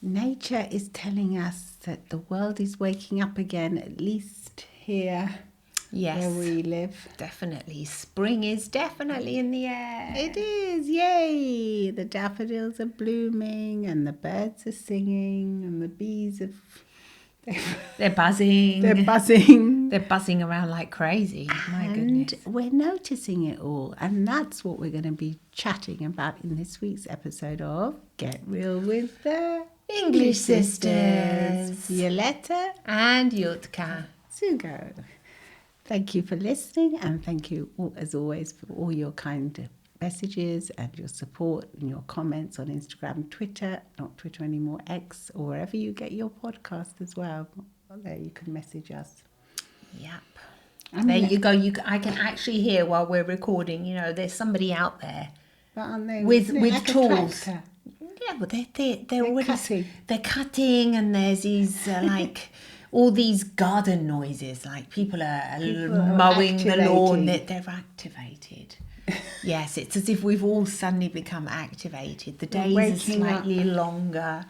Nature is telling us that the world is waking up again, at least here where we live. Definitely. Spring is definitely in the air. It is, yay! The daffodils are blooming and the birds are singing and the bees are... They're buzzing. They're buzzing. They're buzzing around like crazy. My goodness. And we're noticing it all. And that's what we're going to be chatting about in this week's episode of Get Real with the English Sisters. Violetta and Yutka. Sugo. Thank you for listening, and thank you, as always, for all your kind messages and your support and your comments on Instagram, Twitter, not Twitter anymore, X, or wherever you get your podcast as well. There you can message us. Yep. There you go. I can actually hear while we're recording, you know, there's somebody out there with like tools. Yeah, but they're already cutting. They're cutting, and there's these like all these garden noises, like people are mowing the lawn. They're activated. Yes, it's as if we've all suddenly become activated. The days are slightly longer,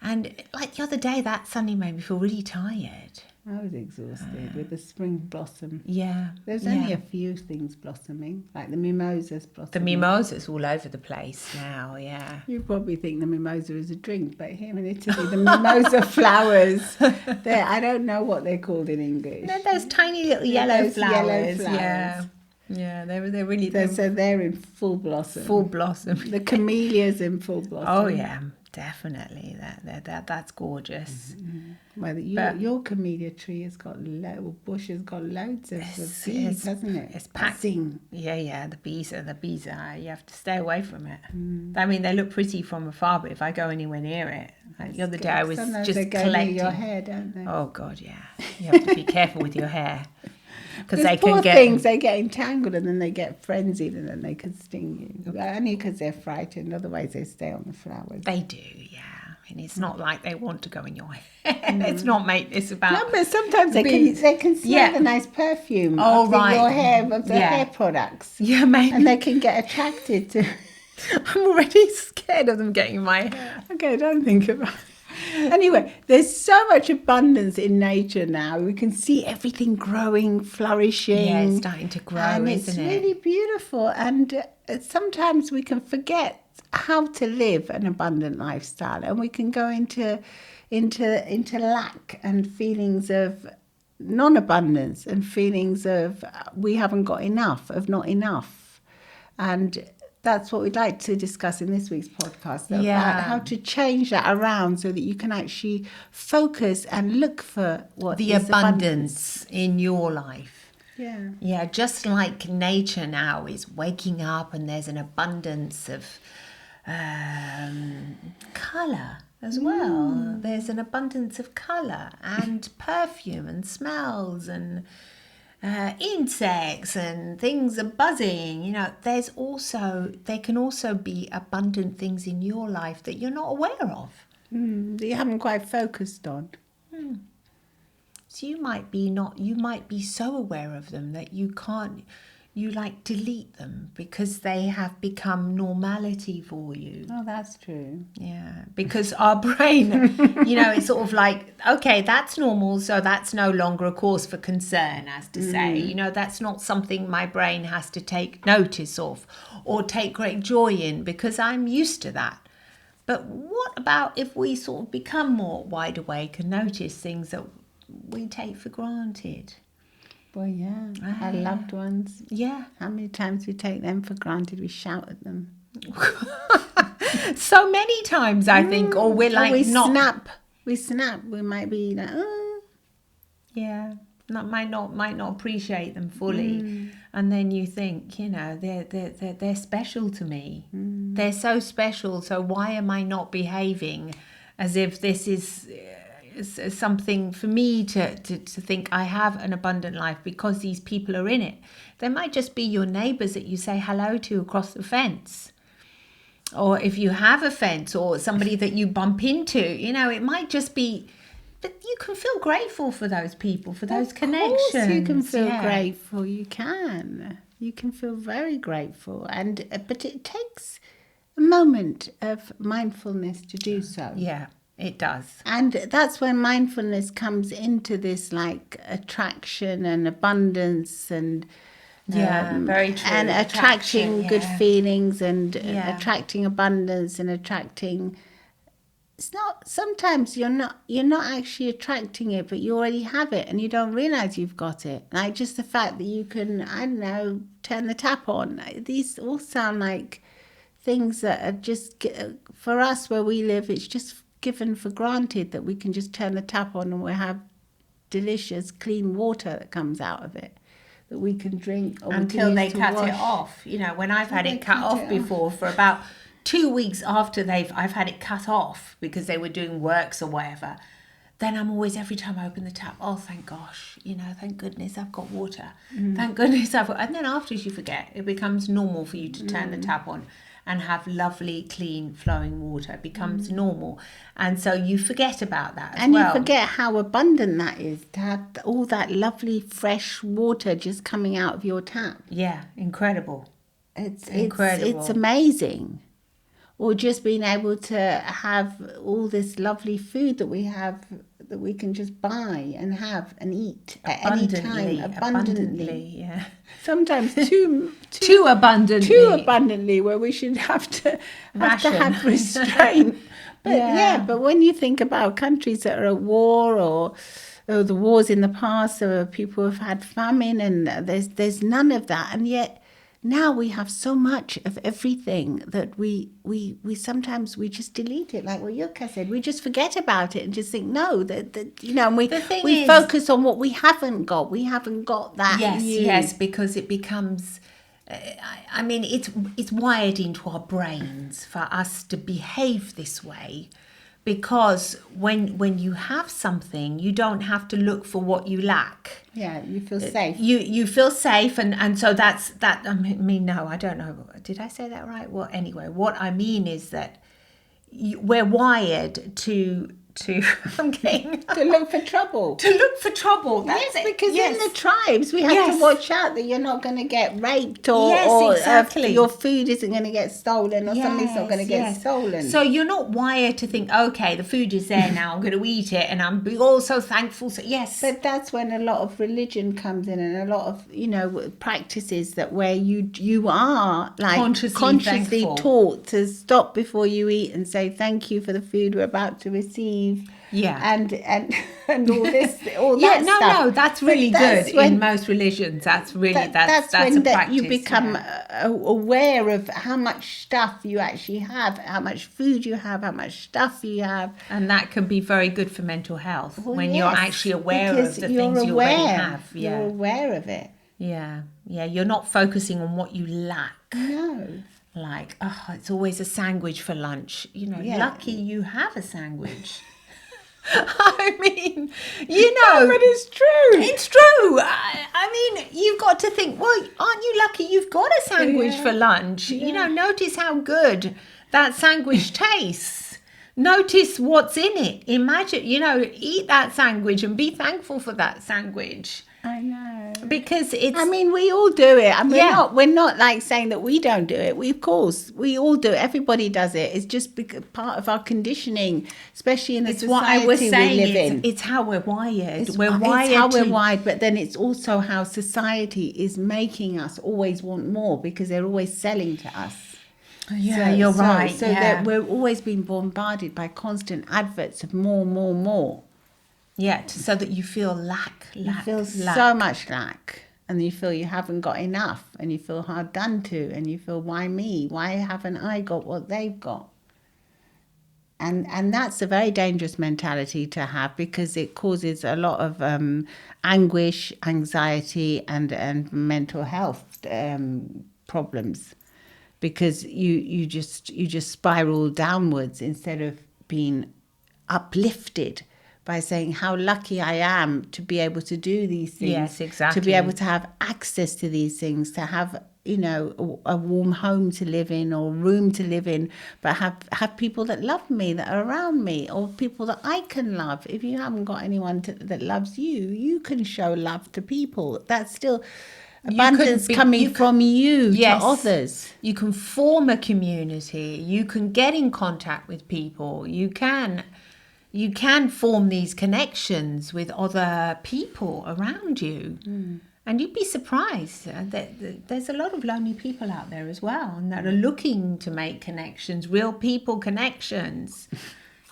and like the other day, that suddenly made me feel really tired. I was exhausted with the spring blossom. Yeah. There's only a few things blossoming, like the mimosas blossoming. The mimosas all over the place now, yeah. You probably think the mimosa is a drink, but here in Italy, the mimosa flowers, I don't know what they're called in English. No, those tiny little yellow flowers. Yeah. Yeah, they're really... So they're in full blossom. Full blossom. The camellias in full blossom. Oh, yeah. Definitely, that's gorgeous. Mm-hmm. Well, your camellia tree has got bush has got loads of bees, hasn't it? It's packing. Yeah. The bees are. You have to stay away from it. I mean, they look pretty from afar, but if I go anywhere near it, like the other day I was sometimes just they go collecting. Near your hair, don't they? Oh God, yeah. You have to be careful with your hair. Because they poor can get things, they get entangled and then they get frenzied and then they can sting you. Only because they're frightened, otherwise they stay on the flowers. They do, yeah. And it's not like they want to go in your hair. It's not it's about... No, but sometimes they can smell the nice perfume of your hair, of the hair products. Yeah, maybe. And they can get attracted to... I'm already scared of them getting in my hair. Okay, don't think about it. Anyway, there's so much abundance in nature now. We can see everything growing, flourishing. Yeah, it's starting to grow, and isn't it? It's really beautiful. And sometimes we can forget how to live an abundant lifestyle, and we can go into lack and feelings of non-abundance and feelings of we haven't got enough, of not enough. And that's what we'd like to discuss in this week's podcast, about how to change that around so that you can actually focus and look for what the is abundance in your life. Yeah. Yeah, just like nature now is waking up and there's an abundance of colour as well. There's an abundance of colour and perfume and smells and insects and things are buzzing. You know, there can also be abundant things in your life that you're not aware of. That you haven't quite focused on. So you might be so aware of them that you delete them because they have become normality for you. Oh, that's true. Yeah, because our brain, it's sort of like, okay, that's normal, so that's no longer a cause for concern, as to say. That's not something my brain has to take notice of or take great joy in because I'm used to that. But what about if we sort of become more wide awake and notice things that we take for granted? Well, yeah, our loved ones. Yeah. How many times we take them for granted, we shout at them. So many times, I think, or we're like we snap. We might be like, oh. Yeah, might not appreciate them fully. And then you think, they're special to me. They're so special, so why am I not behaving as if this is... something for me to think I have an abundant life because these people are in it. They might just be your neighbours that you say hello to across the fence. Or if you have a fence or somebody that you bump into, it might just be... But you can feel grateful for those people, for those connections. Of course you can feel grateful. You can. You can feel very grateful. But it takes a moment of mindfulness to do so. Yeah. It does. And that's when mindfulness comes into this, like attraction and abundance and very true. and attracting good feelings and attracting abundance and attracting. It's not, sometimes you're not actually attracting it, but you already have it and you don't realize you've got it. Like just the fact that you can, I don't know, turn the tap on. These all sound like things that are just, for us where we live, it's just given for granted that we can just turn the tap on and we have delicious clean water that comes out of it that we can drink or until they cut it off. You know, when I've had it cut off before for about 2 weeks after I've had it cut off because they were doing works or whatever, then I'm always, every time I open the tap, oh, thank gosh, you know, thank goodness I've got water. Thank goodness I've got, and then afterwards you forget. It becomes normal for you to turn the tap on and have lovely, clean, flowing water. It becomes normal. And so you forget about that as well. And you forget how abundant that is, to have all that lovely, fresh water just coming out of your tap. Yeah, incredible. It's incredible. It's amazing. Or just being able to have all this lovely food that we have, that we can just buy and have and eat at any time. Abundantly. Yeah. Sometimes too abundantly. Too abundantly, where we should have to have restraint. But but when you think about countries that are at war or the wars in the past, or people who've had famine, and there's none of that, and yet now we have so much of everything that we sometimes we just delete it, like what Yuka said. We just forget about it and just think, no, that you know, and we focus on what we haven't got. We haven't got that. Yes, because it becomes, I mean, it's wired into our brains for us to behave this way. Because when you have something, you don't have to look for what you lack. Yeah, you feel safe. You feel safe, and so that's that. I mean, no, I don't know. Did I say that right? Well, anyway, what I mean is that we're wired to I'm getting to look for trouble. To look for trouble. That's yes, because in the tribes we have to watch out that you're not going to get raped or exactly. Your food isn't going to get stolen or something's not going to get stolen. So you're not wired to think, okay, the food is there now, I'm going to eat it, and I'm also thankful. So yes, but that's when a lot of religion comes in, and a lot of, you know, practices that where you are like consciously taught to stop before you eat and say thank you for the food we're about to receive. Yeah, and all this, all that stuff. No, that's really good in most religions. That's really that's when a practice, you become aware of how much stuff you actually have, how much food you have, how much stuff you have, and that can be very good for mental health when you're actually aware of the things you already have. Yeah, you're aware of it. Yeah, you're not focusing on what you lack. No. Like, oh, it's always a sandwich for lunch. You know, lucky you have a sandwich. I mean, you know. No, but it's true. It's true. I mean, you've got to think, well, aren't you lucky you've got a sandwich for lunch? Yeah. You know, notice how good that sandwich tastes. Notice what's in it. Imagine, you know, eat that sandwich and be thankful for that sandwich. I know. Because it's... I mean, we all do it. I mean, we're not like saying that we don't do it. Of course, we all do it. Everybody does it. It's just part of our conditioning, especially in the society we live in. It's how we're wired. It's how we're wired, but then it's also how society is making us always want more because they're always selling to us. Yeah, you're right. So that we're always being bombarded by constant adverts of more. Yeah, so that you feel lack. So much lack, and you feel you haven't got enough, and you feel hard done to, and you feel, why me? Why haven't I got what they've got? And that's a very dangerous mentality to have, because it causes a lot of anguish, anxiety, and mental health problems, because you just spiral downwards instead of being uplifted by saying how lucky I am to be able to do these things. Yes, exactly. To be able to have access to these things, to have, you know, a warm home to live in or room to live in, but have people that love me, that are around me, or people that I can love. If you haven't got anyone that loves you, you can show love to people. That's still abundance coming from you to others. You can form a community. You can get in contact with people. You can... you can form these connections with other people around you. And you'd be surprised that there's a lot of lonely people out there as well, and that are looking to make connections, real people connections.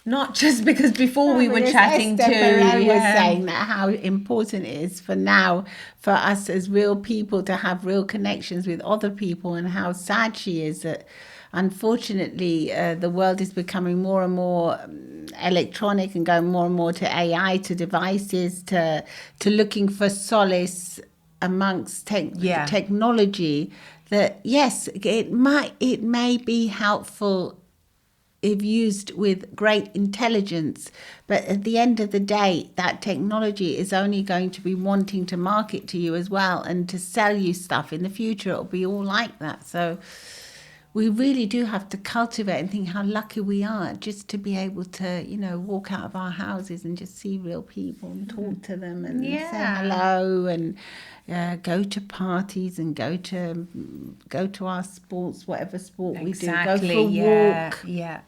Not just because before we were chatting to... Esther was saying that how important it is for now for us as real people to have real connections with other people, and how sad she is that unfortunately the world is becoming more and more electronic and going more and more to AI, to devices, to looking for solace amongst technology. That yes, it may be helpful if used with great intelligence, but at the end of the day, that technology is only going to be wanting to market to you as well, and to sell you stuff. In the future, it'll be all like that. So we really do have to cultivate and think how lucky we are just to be able to, walk out of our houses and just see real people and talk to them and say hello, and go to parties and go to our sports, whatever sport we do. Go for a walk. Yeah.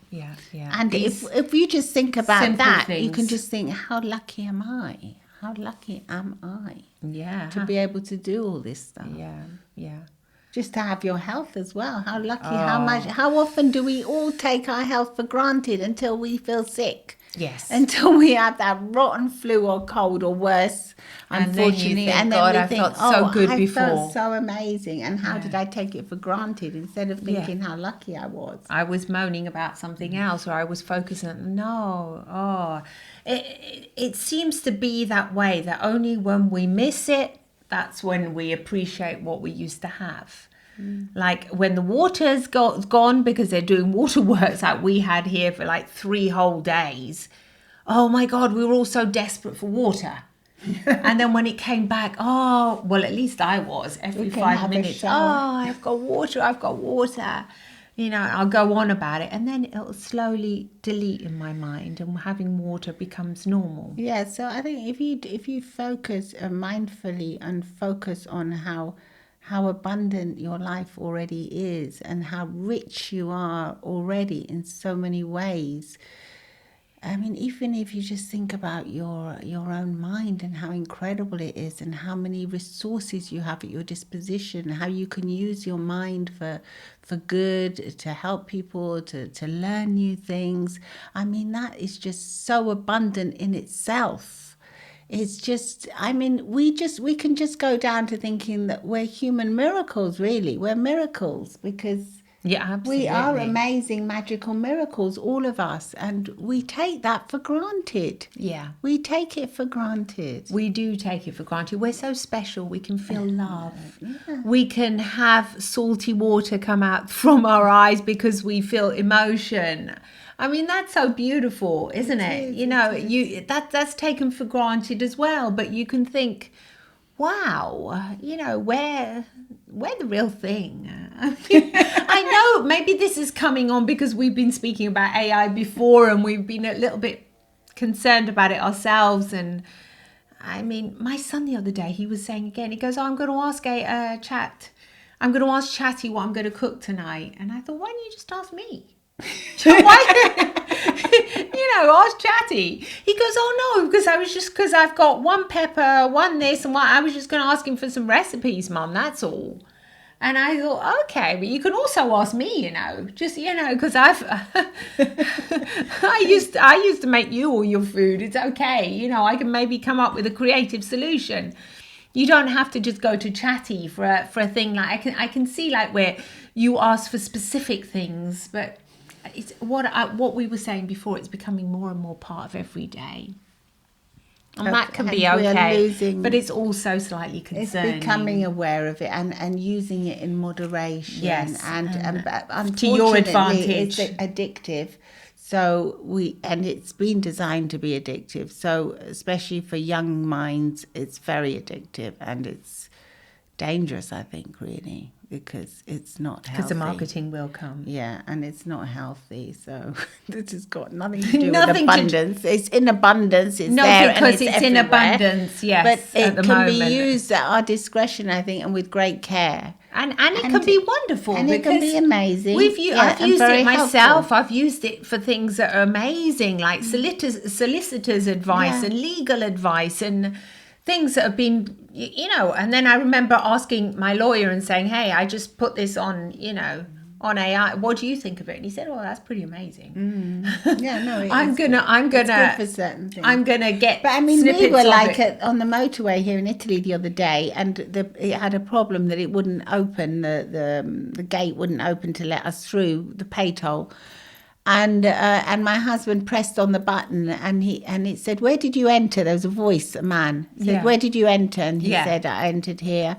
And if you just think about that, things. You can just think, how lucky am I? How lucky am I? Yeah. To be able to do all this stuff. Yeah. Just to have your health as well. How lucky, how often do we all take our health for granted until we feel sick? Yes. Until we have that rotten flu or cold or worse, unfortunately. And then I felt so good before. I felt so amazing. And how did I take it for granted instead of thinking how lucky I was? I was moaning about something else, or I was focusing on, It seems to be that way, that only when we miss it, that's when we appreciate what we used to have. Like when the water's gone because they're doing waterworks like we had here for like 3 whole days. Oh my God, we were all so desperate for water. And then when it came back, at least I was, every 5 minutes. I've got water. I'll go on about it, and then it'll slowly delete in my mind, and having water becomes normal. Yeah, so I think if you focus mindfully and focus on how abundant your life already is, and how rich you are already in so many ways. I mean, even if you just think about your own mind and how incredible it is, and how many resources you have at your disposition, how you can use your mind for good, to help people, to learn new things. I mean, that is just so abundant in itself. It's just, I mean, we can just go down to thinking that we're human miracles, really. We're miracles because we are amazing, magical miracles, all of us. And we take that for granted. Yeah. We take it for granted. We do take it for granted. We're so special. We can feel love. Yeah. We can have salty water come out from our eyes because we feel emotion. I mean, that's so beautiful, isn't it? That's taken for granted as well. But you can think, wow, we're the real thing. I know maybe this is coming on because we've been speaking about AI before, and we've been a little bit concerned about it ourselves. And I mean, my son the other day, he was saying again, he goes, I'm going to ask I'm going to ask Chatty what I'm going to cook tonight. And I thought, why don't you just ask me? Ask Chatty. He goes, oh no, because I've got one pepper, one this and one. I was just going to ask him for some recipes, Mum. That's all. And I thought, okay, but you can also ask me, because I used to make you all your food. It's okay, I can maybe come up with a creative solution. You don't have to just go to Chatty for a thing like I can see like where you ask for specific things, but it's what we were saying before. It's becoming more and more part of every day, and that can be okay. But it's also slightly concerning. It's becoming aware of it and using it in moderation. Yes, and to your advantage. It's addictive. So it's been designed to be addictive. So especially for young minds, it's very addictive, and it's dangerous, I think, really. Because it's not healthy. Because the marketing will come. Yeah, and it's not healthy. So this has got nothing to do with abundance. It's in abundance. It's there, because and it's in abundance, yes. But it can be used at our discretion, I think, and with great care. And it can be wonderful, and it can be amazing. I've used it myself. Helpful. I've used it for things that are amazing, like solicitors' advice and legal advice and things that have been, and then I remember asking my lawyer and saying, hey, I just put this on, on AI. What do you think of it? And he said, "Oh, that's pretty amazing." Yeah, no, I'm gonna. it's good for certain things. I'm gonna get. But I mean, we snippets were of like it. on the motorway here in Italy the other day, and it had a problem that it wouldn't open. The gate wouldn't open to let us through the pay toll. And my husband pressed on the button, and it said, "Where did you enter?" There was a voice, a man said, "Where did you enter?" And he said, "I entered here."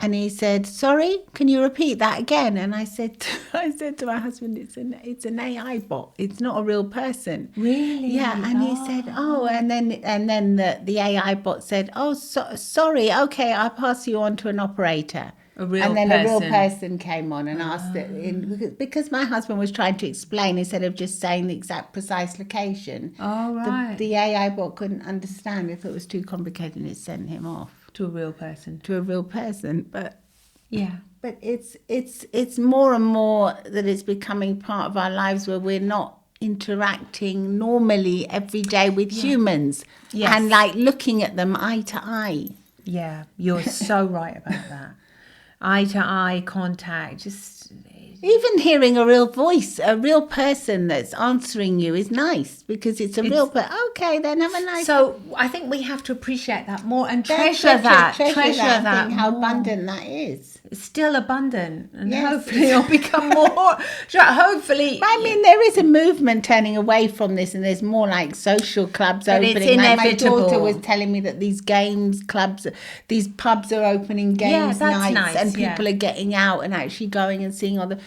And he said, "Sorry, can you repeat that again?" And I said to my husband, "It's an AI bot. It's not a real person." Really? Yeah. And he said, "Oh," and then the AI bot said, "Oh, sorry. Okay, I'll pass you on to an operator." A real and then person. a real person came on and asked it because my husband was trying to explain instead of just saying the exact precise location. Oh, right. The AI bot couldn't understand if it was too complicated, and it sent him off To a real person. But Yeah. but it's more and more that it's becoming part of our lives where we're not interacting normally every day with humans and like looking at them eye to eye. Yeah, you're so right about that. Eye to eye contact, just Even hearing a real voice, a real person that's answering you is nice because it's a real person. Okay, then have a nice. So I think we have to appreciate that more and treasure that. Think how abundant that is. It's still abundant, and Yes. hopefully it'll become more. Hopefully, I mean, there is a movement turning away from this, and there's more like social clubs But opening. it's Like my inevitable. daughter was telling me that these games clubs, these pubs are opening games that's nights, nice, and people are getting out and actually going and seeing all the.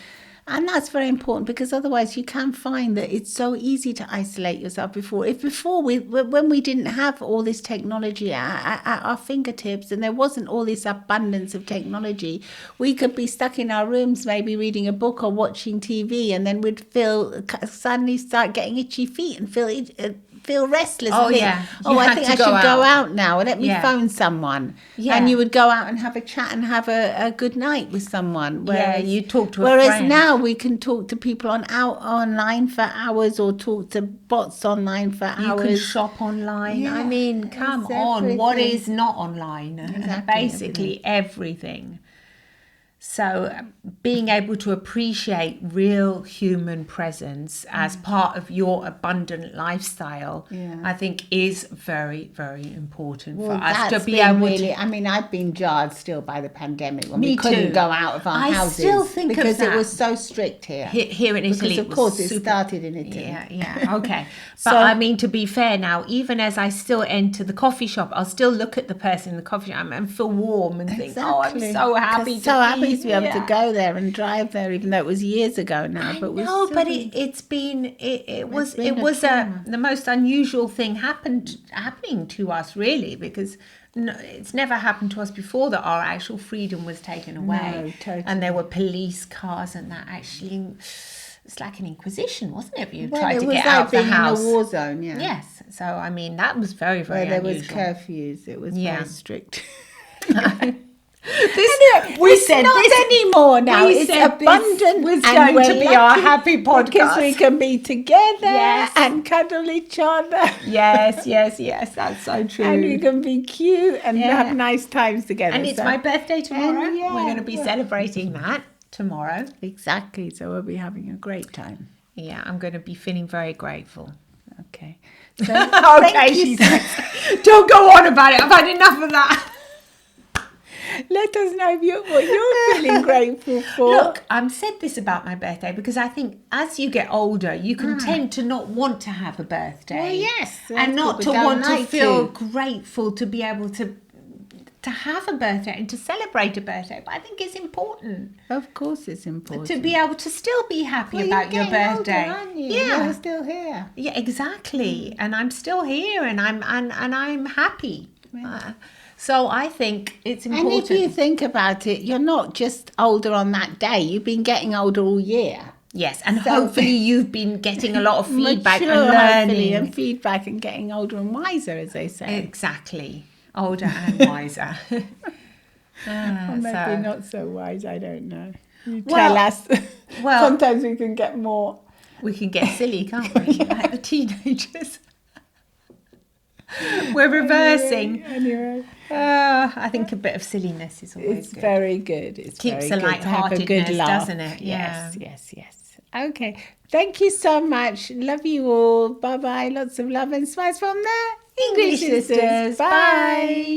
And that's very important because otherwise you can find that it's so easy to isolate yourself when we didn't have all this technology at our fingertips and there wasn't all this abundance of technology, we could be stuck in our rooms maybe reading a book or watching TV, and then we'd suddenly start getting itchy feet and feel restless. Oh, and think, yeah. I think I should go out now. Let me Yeah. phone someone. Yeah. And you would go out and have a chat and have a good night with someone. You talk to a Whereas friend. now we can talk to people online for hours or talk to bots online for hours. You can shop online. Yeah, I mean, come it's on. What everything. is not online? Exactly, Basically everything. So being able to appreciate real human presence as part of your abundant lifestyle, I think is very, very important for us to be able to. I mean, I've been jarred still by the pandemic when Me we couldn't too. go out of our I houses still think of because that. it was so strict here. Here in Italy, Because of course it started in Italy. Yeah, okay. But So- I mean, to be fair now, even as I still enter the coffee shop, I'll still look at the person in the coffee shop and feel warm and think, oh, I'm so happy to be able to go there and drive there, even though it was years ago now. But it was the most unusual thing happening to us, really, because it's never happened to us before that our actual freedom was taken away. No, totally. And there were police cars and that actually. It's like an inquisition, wasn't it? You tried to get out of the house. It was like being in a war zone, yeah. Yes. So, I mean, that was very, very Where there unusual. was curfews. It was very strict. It's not anymore now. It's abundant. was and going to be our happy because podcast. we can be together Yes. and cuddle each other. Yes. That's so true. And we can be cute and Yeah. have nice times together. And it's my birthday tomorrow. And We're going to be celebrating that tomorrow. Exactly. So we'll be having a great time. Yeah, I'm going to be feeling very grateful. Okay. So, Okay, she says. Don't go on about it. I've had enough of that. let us know what you're feeling grateful for. Look, I've said this about my birthday because I think as you get older, you can tend to not want to have a birthday. Well, yes. And not to people don't want to like feel to. grateful to be able to have a birthday and to celebrate a birthday. But I think it's important Of course it's important. to be able to still be happy Well, about you're your getting birthday. older, aren't you? Yeah. You're still here. Yeah, exactly. And I'm still here and I'm happy. So I think it's important. And if you think about it, you're not just older on that day. You've been getting older all year. Yes, and hopefully you've been getting a lot of feedback Mature, and hopefully, learning. and feedback and getting older and wiser, as they say. Exactly. Older and wiser. Or maybe not so wise, I don't know. You Well- tell us. well- Sometimes we can get more. We can get silly, can't we? Like the teenagers. We're reversing. Anyway. I think a bit of silliness is always It's good. very good. It's Keeps very the good to have a good lightheartedness, laugh. doesn't it? Yes, Yeah. yes. Okay. Thank you so much. Love you all. Bye bye. Lots of love and smiles from the English sisters. Bye.